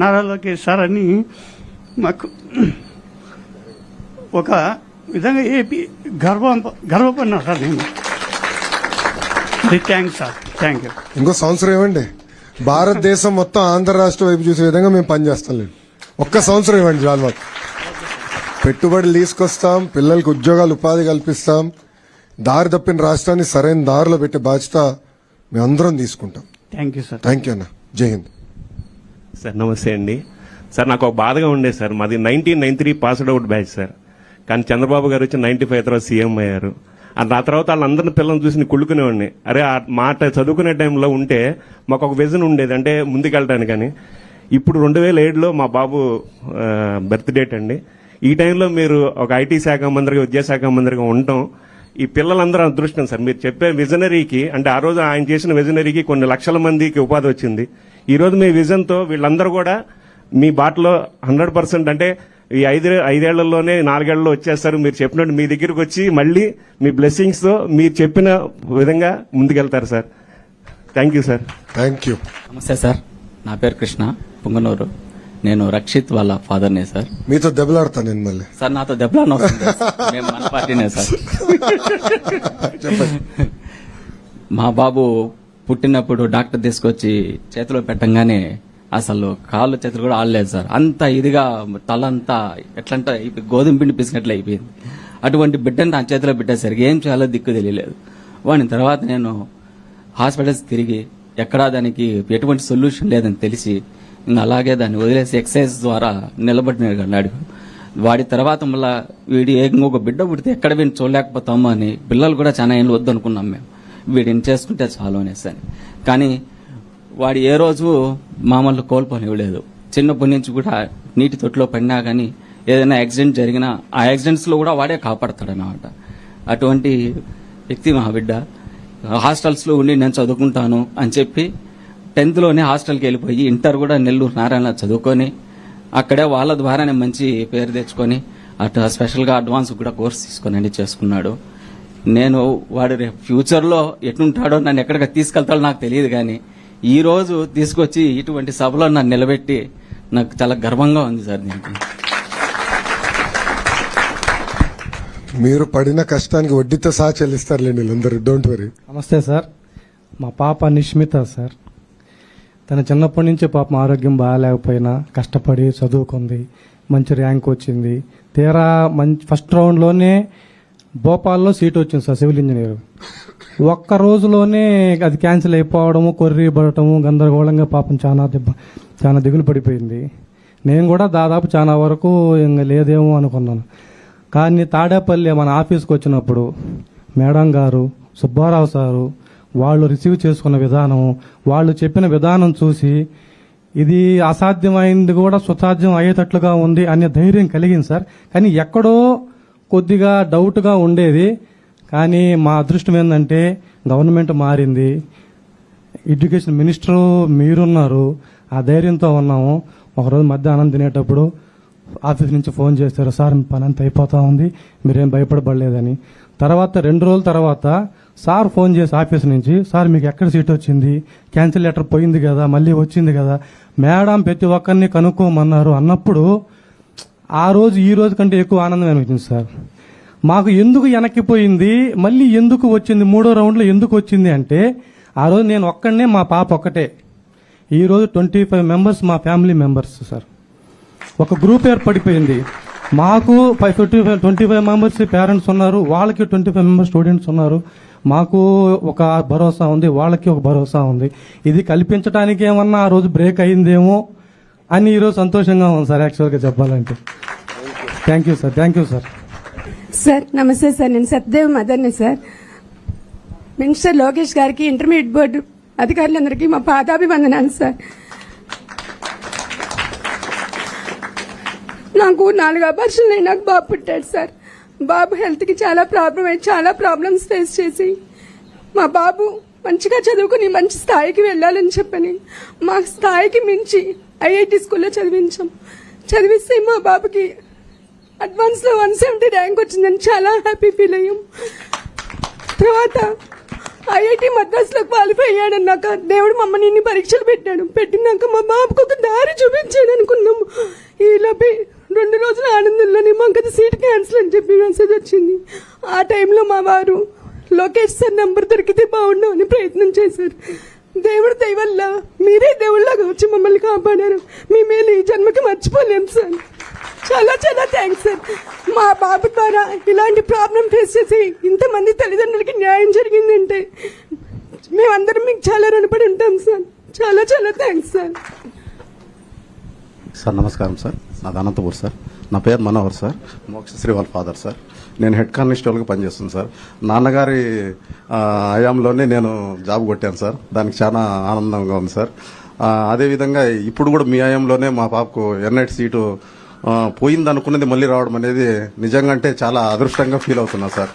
నారా లోకేష్ సార్ అని మాకు ఒక విధంగా ఏపీ గర్వపడినా సార్ నేను. Thanks sir. Thank you. ఇంకో సంవత్సరం ఇవ్వండి, భారతదేశం మొత్తం ఆంధ్ర రాష్ట్ర వైపు చూసే విధంగా మేము పనిచేస్తాం. ఒక్క సంవత్సరం ఇవ్వండి చాలు. మాకు పెట్టుబడులు తీసుకొస్తాం, పిల్లలకు ఉద్యోగాలు ఉపాధి కల్పిస్తాం, దారి తప్పిన రాష్ట్రాన్ని సరైన దారిలో పెట్టే బాధ్యత మేమందరం తీసుకుంటాం. Thank you sir. Thank you అన్న. జై హింద్ సార్. నమస్తే అండి సార్. నాకు ఒక బాధగా ఉండేది సార్, మాది 1993 పాస్డ్ అవుట్ బ్యాచ్ సార్. కానీ చంద్రబాబు గారు వచ్చి 95 తర్వాత సీఎం అయ్యారు. ఆ తర్వాత వాళ్ళందరిని పిల్లల్ని చూసి కుళ్ళుకునేవాడిని. అరే ఆ మాట చదువుకునే టైంలో ఉంటే మాకు ఒక విజన్ ఉండేది, అంటే ముందుకెళ్ళడానికి. కానీ ఇప్పుడు 2007లో మా బాబు బర్త్ డేట్ అండి. ఈ టైంలో మీరు ఒక ఐటీ శాఖ మంత్రిగా, విద్యాశాఖ మంత్రిగా ఉండటం ఈ పిల్లలందరూ అదృష్టం సార్. మీరు చెప్పే విజనరీకి, అంటే ఆ రోజు ఆయన చేసిన విజనరీకి కొన్ని లక్షల మందికి ఉపాధి వచ్చింది. ఈ రోజు మీ విజన్తో వీళ్ళందరూ కూడా మీ బాటలో 100%, అంటే ఈ 5 ఏళ్లలోనే 4 ఏళ్లలో వచ్చేస్తారు. మీరు చెప్పినట్టు మీ దగ్గరికి వచ్చి మళ్ళీ మీ బ్లెస్సింగ్స్తో మీరు చెప్పిన విధంగా ముందుకెళ్తారు sir. Thank you sir. Thank you. Namaste sir. నా పేరు కృష్ణ, పుంగనూరు. నేను రక్షిత్ వాళ్ళ ఫాదర్నే సార్. మీతో దెబ్బలాడతాను నేను మళ్ళీ సార్. నాతో దెబ్బలాడను మేము మన పార్టీనే సార్. మా బాబు పుట్టినప్పుడు డాక్టర్ తీసుకొచ్చి చేతిలో పెట్టంగానే అసలు కాళ్ళు చేతులు కూడా ఆడలేదు సార్. అంత ఇదిగా తలంతా ఎట్లంటే గోధుమ పిండి పిసినట్లు అయిపోయింది. అటువంటి బిడ్డను నా చేతిలో పెట్టేసరికి ఏం చేయాలో దిక్కు తెలియలేదు. వాడిన తర్వాత నేను హాస్పిటల్స్ తిరిగి ఎక్కడా దానికి ఎటువంటి సొల్యూషన్ లేదని తెలిసి ఇంకా అలాగే దాన్ని వదిలేసి ఎక్సర్సైజ్ ద్వారా నిలబడినాడు. వాడి తర్వాత మళ్ళీ వీడి ఇంకొక బిడ్డ పుడితే ఎక్కడ వీడిని చూడలేకపోతామో అని పిల్లలు కూడా చాలా ఏళ్ళు వద్దనుకున్నాం మేము. వీడిని చేసుకుంటే చాలు అనేసి అని. కానీ వాడు ఏ రోజు మామూలు కోల్పోనివ్వలేదు. చిన్నప్పటి నుంచి కూడా నీటి తొట్టులో పడినా కానీ ఏదైనా యాక్సిడెంట్ జరిగినా ఆ యాక్సిడెంట్స్లో కూడా వాడే కాపాడతాడనమాట. అటువంటి వ్యక్తి మా బిడ్డ. హాస్టల్స్లో ఉండి నేను చదువుకుంటాను అని చెప్పి 10th హాస్టల్కి వెళ్ళిపోయి ఇంటర్ కూడా నెల్లూరు నారాయణ చదువుకొని అక్కడే వాళ్ళ ద్వారానే మంచి పేరు తెచ్చుకొని అటు స్పెషల్గా అడ్వాన్స్ కూడా కోర్స్ తీసుకొని చేసుకున్నాడు. నేను వాడు రేపు ఫ్యూచర్లో ఎటుంటాడో నన్ను ఎక్కడికి తీసుకెళ్తాడో నాకు తెలియదు. కానీ ఈ రోజు తీసుకొచ్చి ఇటువంటి సభలో నన్ను నిలబెట్టి నాకు చాలా గర్వంగా ఉంది సార్. దీనికి మీరు పడిన కష్టానికి వడ్డీతో సహా చెల్లిస్తారులేండి వీళ్ళందరూ. Don't worry. నమస్తే సార్. మా పాప నిష్మిత సార్. తన చిన్నప్పటి నుంచి పాపం ఆరోగ్యం బాగాలేకపోయినా కష్టపడి చదువుకుంది, మంచి ర్యాంక్ వచ్చింది. తీరా ఫస్ట్ రౌండ్లోనే భోపాల్లో సీట్ వచ్చింది సార్, సివిల్ ఇంజనీర్. ఒక్క రోజులోనే అది క్యాన్సిల్ అయిపోవడము, కొర్రీ పడటము, గందరగోళంగా పాపం చాలా దిగులు పడిపోయింది. నేను కూడా దాదాపు చాలా వరకు ఇంకా లేదేమో అనుకున్నాను. కానీ తాడేపల్లి మన ఆఫీస్కి వచ్చినప్పుడు మేడం గారు, సుబ్బారావు సారు వాళ్ళు రిసీవ్ చేసుకున్న విధానం, వాళ్ళు చెప్పిన విధానం చూసి ఇది అసాధ్యమైంది కూడా సుసాధ్యం అయ్యేటట్లుగా ఉంది అనే ధైర్యం కలిగింది సార్. కానీ ఎక్కడో కొద్దిగా డౌట్గా ఉండేది. కానీ మా అదృష్టం ఏంటంటే గవర్నమెంట్ మారింది, ఎడ్యుకేషన్ మినిస్టరు మీరున్నారు, ఆ ధైర్యంతో ఉన్నాము. ఒకరోజు మధ్యాహ్నం తినేటప్పుడు ఆఫీస్ నుంచి ఫోన్ చేశారు, సార్ పని అంతా అయిపోతా ఉంది, మీరేం భయపడబడలేదని. తర్వాత 2 రోజుల తర్వాత సార్ ఫోన్ చేసి ఆఫీస్ నుంచి, సార్ మీకు ఎక్కడ సీట్ వచ్చింది, క్యాన్సిల్ లెటర్ పోయింది కదా, మళ్ళీ వచ్చింది కదా, మేడం ప్రతి ఒక్కరిని కనుక్కోమన్నారు అన్నప్పుడు ఆ రోజు ఈ రోజు కంటే ఎక్కువ ఆనందం అనిపించింది సార్. మాకు ఎందుకు వెనక్కిపోయింది, మళ్ళీ ఎందుకు వచ్చింది, 3వ రౌండ్లో ఎందుకు వచ్చింది అంటే ఆ రోజు నేను ఒక్కడనే, మా పాప ఒక్కటే. ఈరోజు 25 మెంబర్స్ మా ఫ్యామిలీ మెంబర్స్ సార్. ఒక గ్రూప్ ఏర్పడిపోయింది. మాకు 25 మెంబర్స్ పేరెంట్స్ ఉన్నారు, వాళ్ళకి 25 మెంబర్స్ స్టూడెంట్స్ ఉన్నారు. మాకు ఒక భరోసా ఉంది, వాళ్ళకి ఒక భరోసా ఉంది. ఇది కల్పించడానికి ఏమన్నా ఆ రోజు బ్రేక్ అయిందేమో అని ఈరోజు సంతోషంగా ఉంది సార్. యాక్చువల్గా చెప్పాలంటే thank you sir. Thank you sir. Sir namaste sir, నేను సత్యదేవ్ మదర్ని సార్. మినిస్టర్ లోకేష్ గారికి, ఇంటర్మీడియట్ బోర్డు అధికారులందరికీ మా పాదాభివందనాలు సార్. నాకు 4 అబార్షన్లు అయి నాకు బాబు పుట్టాడు సార్. బాబు హెల్త్కి చాలా ప్రాబ్లమ్స్ ఫేస్ చేసి మా బాబు మంచిగా చదువుకుని మంచి స్థాయికి వెళ్ళాలని చెప్పని మా స్థాయికి మించి ఐఐటి స్కూల్లో చదివిస్తే మా బాబుకి అడ్వాన్స్లో 170 ర్యాంక్ వచ్చిందని చాలా హ్యాపీ ఫీల్ అయ్యాం. తర్వాత ఐఐటి మద్రాసులో క్వాలిఫై అయ్యాడన్నాక దేవుడు మమ్మల్ని ఇన్ని పరీక్షలు పెట్టినాక మా బాబుకు ఒక దారి చూపించాడు అనుకున్నాము. ఈలోపే 2 రోజుల ఆనందంలోనే మాకు అది సీట్ క్యాన్సిల్ అని చెప్పి మెసేజ్ వచ్చింది. ఆ టైంలో మా వారు లోకేష్ సార్ నంబర్ దొరికితే బాగుండు అని ప్రయత్నం చేశారు. దేవుడు దయ వల్ల మీరే దేవుళ్ళగా వచ్చి మమ్మల్ని కాపాడారు. మీ మేలు ఈ జన్మకి మర్చిపోలేం సార్. చాలా థ్యాంక్స్ సార్. మా బాబు ద్వారా ఇలాంటి ప్రాబ్లం ఫేస్ చేసి ఇంతమంది తల్లిదండ్రులకి న్యాయం జరిగిందంటే మేమందరం మీకు చాలా రుణపడి ఉంటాం సార్. చాలా థ్యాంక్స్ సార్. సార్ నమస్కారం సార్. నాది అనంతపూర్ సార్. నా పేరు మనోహర్ సార్. మోక్షశ్రీ వాళ్ళ ఫాదర్ సార్. నేను హెడ్ కానిస్టేబుల్గా పనిచేస్తున్నాను సార్. నాన్నగారి హయాంలోనే నేను జాబ్ కొట్టాను సార్. దానికి చాలా ఆనందంగా ఉంది సార్. అదేవిధంగా ఇప్పుడు కూడా మీ హయాంలోనే మా పాపకు ఎన్ఐటి సీటు పోయింది అనుకున్నది మళ్ళీ రావడం అనేది నిజంగా అంటే చాలా అదృష్టంగా ఫీల్ అవుతున్నా sir.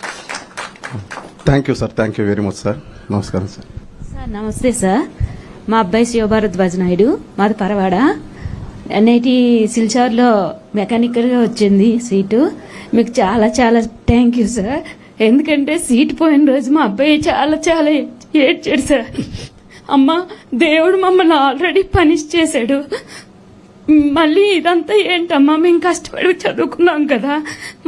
Thank you sir. Thank you very much sir. నమస్కారం సార్. Sir namaste sir. మా అబ్బాయి శివభారద్వాజ్ నాయుడు, మాది పరవాడ. ఎన్ఐటి సిల్చార్లో మెకానికల్గా వచ్చింది సీటు. మీకు చాలా థ్యాంక్ యూ సార్. ఎందుకంటే సీటు పోయిన రోజు మా అబ్బాయి చాలా ఏడ్చాడు సార్. అమ్మ, దేవుడు మమ్మల్ని ఆల్రెడీ పనిష్ చేశాడు, మళ్ళీ ఇదంతా ఏంటమ్మా, మేము కష్టపడి చదువుకున్నాం కదా,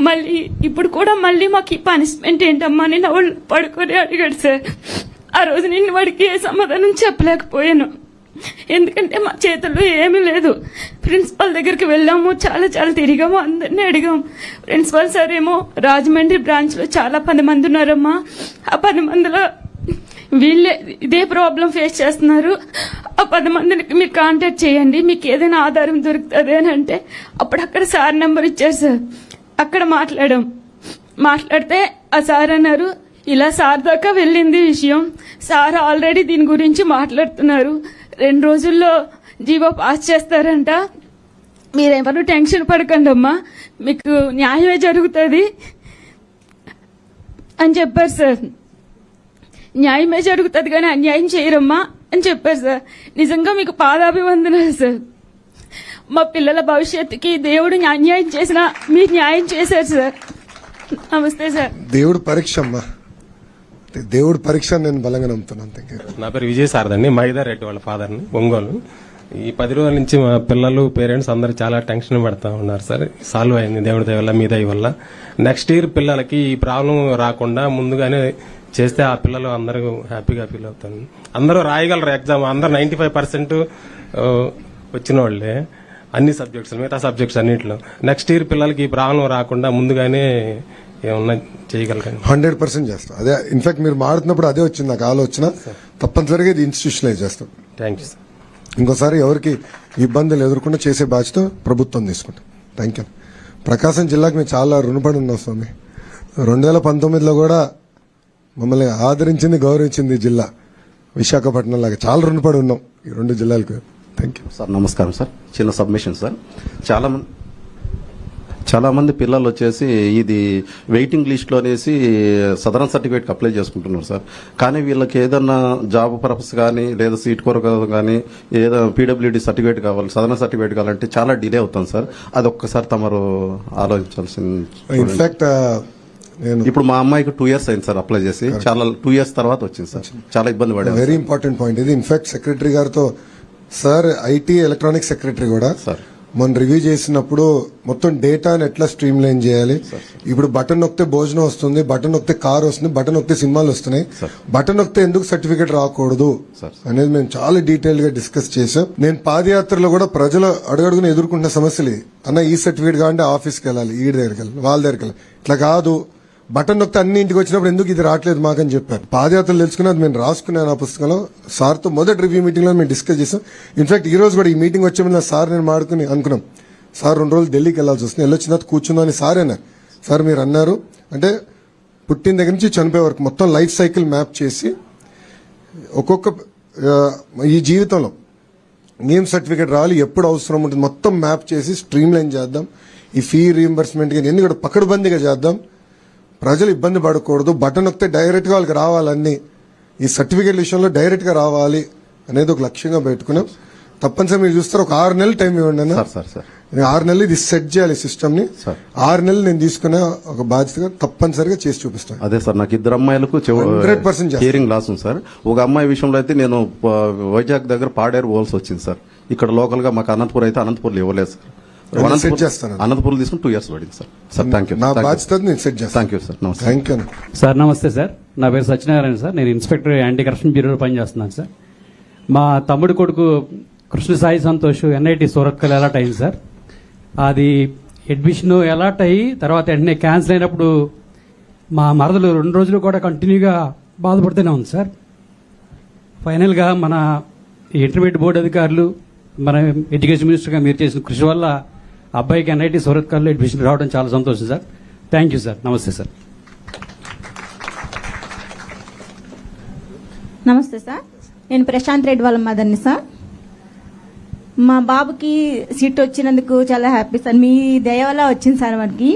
మళ్ళీ ఇప్పుడు కూడా మళ్ళీ మాకు ఈ పనిష్మెంట్ ఏంటమ్మా అని నవ్వులు పడుకొని అడిగాడు సార్. ఆ రోజు నేను వాడికి ఏ సమాధానం చెప్పలేకపోయాను. ఎందుకంటే మా చేతుల్లో ఏమీ లేదు. ప్రిన్సిపల్ దగ్గరికి వెళ్ళాము, చాలా తిరిగాము, అందరినీ అడిగాము. ప్రిన్సిపల్ సార్ ఏమో రాజమండ్రి బ్రాంచ్ లో చాలా 10 మంది ఉన్నారమ్మా, ఆ 10 మందిలో వీళ్ళే ఇదే ప్రాబ్లం ఫేస్ చేస్తున్నారు, ఆ 10 మందిని మీరు కాంటాక్ట్ చేయండి, మీకు ఏదైనా ఆధారం దొరుకుతుంది అని అంటే అప్పుడు అక్కడ సార్ నెంబర్ ఇచ్చారు సార్. అక్కడ మాట్లాడితే ఆ సార్ అన్నారు, ఇలా సార్ దాకా వెళ్ళింది విషయం, సార్ ఆల్రెడీ దీని గురించి మాట్లాడుతున్నారు, 2 రోజుల్లో జీవో పాస్ చేస్తారంట, మీరెవరు టెన్షన్ పడకండి అమ్మా, మీకు న్యాయమే జరుగుతుంది అని చెప్పారు సార్. న్యాయమే జరుగుతుంది కానీ అన్యాయం చేయరమ్మా అని చెప్పారు సార్. నిజంగా మీకు పాదాభివందనాలు సార్. మా పిల్లల భవిష్యత్తుకి దేవుడు అన్యాయం చేసినా మీరు న్యాయం చేశారు సార్. నమస్తే సార్. దేవుడు పరీక్ష అమ్మా, దేవుడు పరీక్ష నేను బలంగా నమ్ముతున్నాను. నా పేరు విజయ్ సారథి, మైదార్ రెడ్డి వాళ్ళ ఫాదర్ని, ఒంగోలు. ఈ 10 రోజుల నుంచి మా పిల్లలు పేరెంట్స్ అందరూ చాలా టెన్షన్ పడతా ఉన్నారు సార్. సాల్వ్ అయింది దేవుడి దయ వల్ల, మీ దయ వల్ల. నెక్స్ట్ ఇయర్ పిల్లలకి ఈ ప్రాబ్లం రాకుండా ముందుగానే చేస్తే ఆ పిల్లలు అందరూ హ్యాపీగా ఫీల్ అవుతారు. అందరూ రాయగలరు ఎగ్జామ్, అందరూ 95% వచ్చిన వాళ్ళే అన్ని సబ్జెక్ట్స్, మిగతా సబ్జెక్ట్స్ అన్నింటిలో. నెక్స్ట్ ఇయర్ పిల్లలకి ఈ ప్రాబ్లం రాకుండా ముందుగానే ఏమన్నా చేయగలరు. 100% చేస్తాం. అదే ఇన్ఫాక్ట్ మీరు మాడుతున్నప్పుడు అదే వచ్చింది నాకు ఆలోచన. తప్పనిసరిగా ఇది ఇన్స్టిట్యూషనలైజ్ చేస్తాం. Thank you sir. ఇంకోసారి ఎవరికి ఇబ్బందులు ఎదుర్కొంటే చేసే బాధ్యత ప్రభుత్వం తీసుకుంటాం. Thank you. ప్రకాశం జిల్లాకు మేము చాలా రుణపడి ఉన్నాం స్వామి. 2019లో కూడా మమ్మల్ని ఆదరించింది, గౌరవించింది జిల్లా విశాఖపట్నం లాగా. చాలా రుణపడి ఉన్నాం ఈ 2 జిల్లాలకు. Thank you sir. నమస్కారం సార్. చిన్న సబ్మిషన్ సార్. చాలా మంది పిల్లలు వచ్చేసి ఇది వెయిటింగ్ లిస్ట్లో అనేసి సదరన్ సర్టిఫికేట్కి అప్లై చేసుకుంటున్నారు సార్. కానీ వీళ్ళకి ఏదన్నా జాబ్ పర్పస్ కానీ లేదా సీట్ కొరకు కానీ ఏదో పీడబ్ల్యూడీ సర్టిఫికేట్ కావాలి, సదరన్ సర్టిఫికేట్ కావాలంటే చాలా డిలే అవుతుంది సార్. అది ఒక్కసారి తమరు ఆలోచించాల్సింది. ఇన్ఫాక్ట్ ఇప్పుడు మా అమ్మాయికి 2 years అయింది సార్ అప్లై చేసి, చాలా 2 years తర్వాత వచ్చింది సార్. చాలా ఇబ్బంది పడేది. వెరీ ఇంపార్టెంట్ పాయింట్ ఇది. ఇన్ఫాక్ట్ సెక్రటరీ గారితో సార్, ఐటీ ఎలక్ట్రానిక్స్ సెక్రటరీ కూడా మొన్న రివ్యూ చేసినప్పుడు మొత్తం డేటాని ఎట్లా స్ట్రీమ్ లైన్ చేయాలి, ఇప్పుడు బటన్ నొక్కితే భోజనం వస్తుంది, బటన్ నొక్కితే కార్ వస్తుంది, బటన్ నొక్కితే సినిమాలు వస్తున్నాయి, బటన్ నొక్కితే ఎందుకు సర్టిఫికేట్ రాకూడదు అనేది మేము చాలా డీటెయిల్ గా డిస్కస్ చేసాం. నేను పాదయాత్రలో కూడా ప్రజలు అడుగడుగున ఎదుర్కొంటున్న సమస్యలు అన్న ఈ సర్టిఫికేట్ కావాలంటే ఆఫీస్కి వెళ్ళాలి, ఈ దగ్గరికి వెళ్ళాలి, వాళ్ళ దగ్గరికి వెళ్ళాలి, ఇట్లా కాదు బటన్ నొక్కితే అన్ని ఇంటికి వచ్చినప్పుడు ఎందుకు ఇది రావట్లేదు మాకని చెప్పారు. పాదయాత్రలు తెలుసుకున్నది మేము రాసుకున్నాను ఆ పుస్తకంలో. సార్తో మొదటి రివ్యూ మీటింగ్ లో మేము డిస్కస్ చేసాం. ఇన్ఫాక్ట్ ఈ రోజు కూడా ఈ మీటింగ్ వచ్చే ముందు సార్ నేను మాడుకుని అనుకున్నాం, సార్ 2 రోజులు ఢిల్లీకి వెళ్లాల్సి వస్తుంది, వెళ్ళొచ్చిన తర్వాత కూర్చుందని సార్ అన్నారు. సార్ మీరు అన్నారు అంటే పుట్టిన దగ్గర నుంచి చనిపోయే వరకు మొత్తం లైఫ్ సైకిల్ మ్యాప్ చేసి ఒక్కొక్క ఈ జీవితంలో నేమ్ సర్టిఫికేట్ రావాలి, ఎప్పుడు అవసరం ఉంటుంది మొత్తం మ్యాప్ చేసి స్ట్రీమ్ లైన్ చేద్దాం. ఈ ఫీ రీఎంబర్స్మెంట్ ఎన్ని కూడా పకడ్బందీగా చేద్దాం, ప్రజలు ఇబ్బంది పడకూడదు, బటన్ నొక్కితే డైరెక్ట్ గా వాళ్ళకి రావాలన్నీ, ఈ సర్టిఫికేట్ విషయంలో డైరెక్ట్ గా రావాలి అనేది ఒక లక్ష్యంగా పెట్టుకున్నాం. తప్పనిసరి మీరు చూస్తారు ఒక 6 నెలలు టైం ఇవ్వండి అన్న. 6 నెలలు ఇది సెట్ చేయాలి సిస్టమ్ ని. 6 నెలలు నేను తీసుకునే ఒక బాధ్యతగా తప్పనిసరిగా చేసి చూపిస్తాను. అదే సార్, నాకు 2 అమ్మాయిలకు 100% హియరింగ్ లాస్ ఉంది సార్. ఒక అమ్మాయి విషయంలో అయితే నేను వైజాగ్ దగ్గర పాడేరు పోవాల్సి వచ్చింది సార్. ఇక్కడ లోకల్ గా మాకు అనంతపూర్ అయితే అనంతపూర్లో ఇవ్వలేదు సార్. అనంతపూర్ తీసుకుని 2 years పడింది సార్. Sir thank you. నా బాధ్యత నేను సెట్ చేస్తాను. Thank you sir. Namaste. Thank you sir. Namaste sir, నా పేరు సత్యనారాయణ సార్. నేను ఇన్స్పెక్టర్ యాంటీ కరప్షన్ బ్యూరోలో పనిచేస్తున్నాను సార్. మా తమ్ముడు కొడుకు కృష్ణ సాయి సంతోష్ ఎన్ఐటి సూరత్కల్ అలాట్ అయింది సార్. అది అడ్మిషన్ అలాట్ అయ్యి తర్వాత వెంటనే క్యాన్సిల్ అయినప్పుడు మా మరదలు 2 రోజులు కూడా కంటిన్యూగా బాధపడుతూనే ఉంది సార్. ఫైనల్గా మన ఇంటర్మీడియట్ బోర్డు అధికారులు, మన ఎడ్యుకేషన్ మినిస్టర్గా మీరు చేసిన కృషి వల్ల అబ్బాయికి ఎన్ఐటి సూరత్కల్లో అడ్మిషన్ రావడం చాలా సంతోషం sir. Thank you sir. Namaste sir. Namaste sir, నేను ప్రశాంత్ రెడ్డి వాళ్ళ మదర్ని సార్. మా బాబుకి సీట్ వచ్చినందుకు చాలా హ్యాపీ సార్. మీ దయ వల్ల వచ్చింది సార్ మనకి.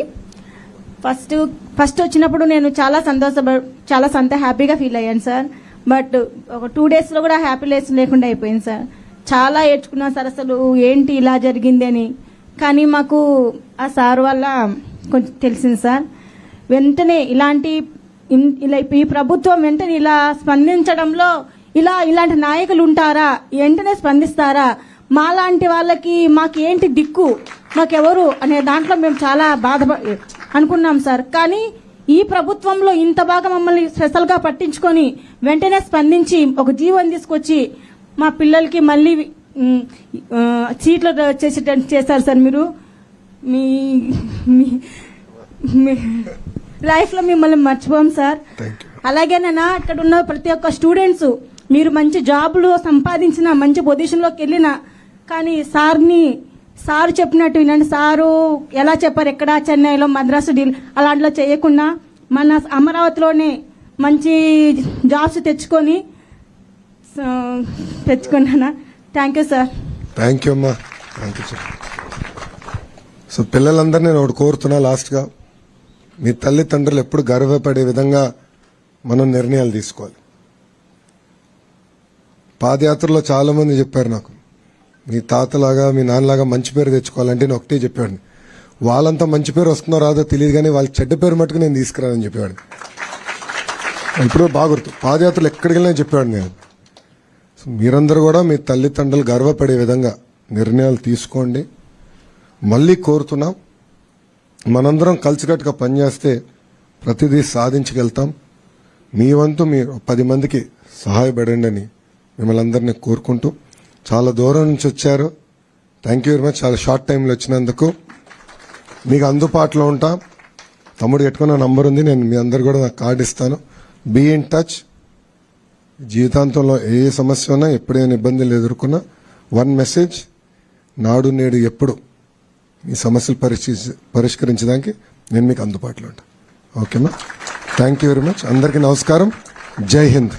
ఫస్ట్ వచ్చినప్పుడు నేను చాలా హ్యాపీగా ఫీల్ అయ్యాను సార్. బట్ ఒక 2 days లో కూడా హ్యాపీనెస్ లేకుండా అయిపోయింది సార్. చాలా ఏడ్చుకున్నాను సార్, అసలు ఏంటి ఇలా జరిగింది అని. కానీ మాకు ఆ సార్ వల్ల కొంచెం తెలిసింది సార్. వెంటనే ఈ ప్రభుత్వం వెంటనే ఇలా స్పందించడంలో ఇలాంటి నాయకులు ఉంటారా, వెంటనే స్పందిస్తారా, మాలాంటి వాళ్ళకి మాకేంటి దిక్కు, మాకెవరు అనే దాంట్లో మేము చాలా అనుకున్నాం సార్. కానీ ఈ ప్రభుత్వంలో ఇంత బాగా మమ్మల్ని స్పెషల్గా పట్టించుకొని వెంటనే స్పందించి ఒక జీవోని తీసుకొచ్చి మా పిల్లలకి మళ్ళీ సీట్లు చేశారు సార్. మీరు మీ లైఫ్లో మిమ్మల్ని మర్చిపోం సార్. అలాగే నేను ఇక్కడ ఉన్న ప్రతి ఒక్క స్టూడెంట్స్ మీరు మంచి జాబులు సంపాదించిన, మంచి పొజిషన్లోకి వెళ్ళిన, కానీ సారు చెప్పినట్టు వినండి. సారు ఎలా చెప్పారు, ఎక్కడ చెన్నైలో మద్రాసు అలాంటిలో చేయకుండా మన అమరావతిలోనే మంచి జాబ్స్ తెచ్చుకున్నానా. Thank you sir. Thank you అమ్మా. Thank you sir. సో పిల్లలందరూ నేను ఒకటి కోరుతున్నా లాస్ట్గా, మీ తల్లిదండ్రులు ఎప్పుడు గర్వపడే విధంగా మనం నిర్ణయాలు తీసుకోవాలి. పాదయాత్రలో చాలా మంది చెప్పారు నాకు, మీ తాతలాగా మీ నాన్నలాగా మంచి పేరు తెచ్చుకోవాలంటే నేను ఒకటే చెప్పాడు, వాళ్ళంతా మంచి పేరు వస్తుందో రాదో తెలియదు కానీ వాళ్ళ చెడ్డ పేరు మట్టుకు నేను తీసుకురానని చెప్పాడు. ఇప్పుడు బాగా గుర్తు, పాదయాత్రలు ఎక్కడికి వెళ్ళినా చెప్పాడు నేను. మీరందరూ కూడా మీ తల్లిదండ్రులు గర్వపడే విధంగా నిర్ణయాలు తీసుకోండి. మళ్ళీ కోరుతున్నాం, మనందరం కలిసికట్టుగా పనిచేస్తే ప్రతిదీ సాధించగలుగుతాం. మీ వంతు మీరు 10 మందికి సహాయపడండి అని మిమ్మల్ని అందరినీ కోరుకుంటూ, చాలా దూరం నుంచి వచ్చారు, థ్యాంక్ యూ వెరీ మచ్. చాలా షార్ట్ టైంలో వచ్చినందుకు మీకు అందుబాటులో ఉంటాం. తమ్ముడు పెట్టుకున్న నంబర్ ఉంది, నేను మీ అందరు కూడా నాకు కార్డు ఇస్తాను. Be in touch. జీవితాంతంలో ఏ సమస్య ఉన్నా, ఎప్పుడైనా ఇబ్బందులు ఎదుర్కొన్నా 1 మెసేజ్, నాడు నేడు ఎప్పుడు మీ సమస్యలు పరిష్కరించడానికి నేను మీకు అందుబాటులో ఉంటాను. ఓకేనా? Thank you very much. అందరికీ నమస్కారం. జై హింద్.